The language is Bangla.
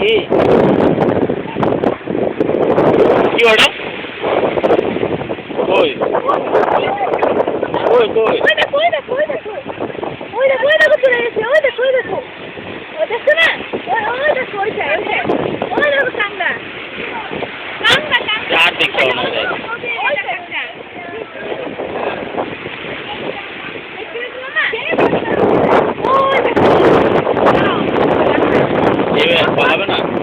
কি কি ওটা কই কই কই ওই দেখো ওই দেখো ওই দেখো ওই দেখো ওই দেখো চলে গেছে ওই দেখো ওই দেখো ওই দেখো না ওই দেখো ওইটাই ওইটাই ওই দেখো কাঙ্গা কাঙ্গা কাঙ্গা চার দেখতে হবে না এবার হবে না